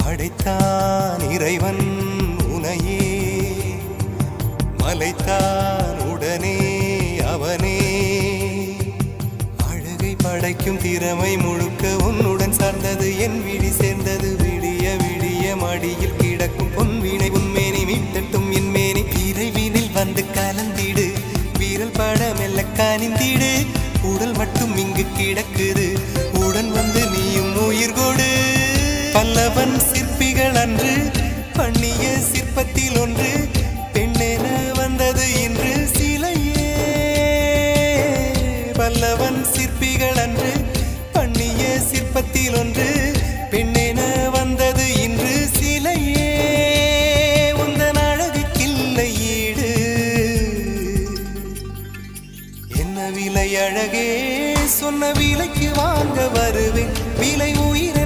படைத்தான் இறைவன் உனையே, மலைத்தான் உடனே அவனே. அழகை படைக்கும் திறமை முழுக்க உன்னுடன் சார்ந்தது, என் விழி சேர்ந்தது. விடிய விடிய மடியில் கிடக்கும் பொன்வினை உன்மேனி மீட்டட்டும் என் மேனி. விரைவினில் வந்து கலந்திடு, வீரல் பட மெல்ல காணிந்திடு. உடல் மட்டும் இங்கு கிடக்குது, உடன் வந்து நீயும் உயிர் கொடு. பல்லவன் சிற்பிகள் அன்று பண்ணிய சிற்பத்தில் ஒன்று, பெண்ணென வந்தது இன்று சிலையே. பல்லவன் சிற்பிகள் அன்று பண்ணிய சிற்பத்தில் ஒன்று, பெண்ணென வந்தது இன்று சிலையே. உந்தன் அழகுக்கில்லை ஈடு, என்ன விலை அழகே, சொன்ன விலைக்கு வாங்க வருவேன். விலை உயிரை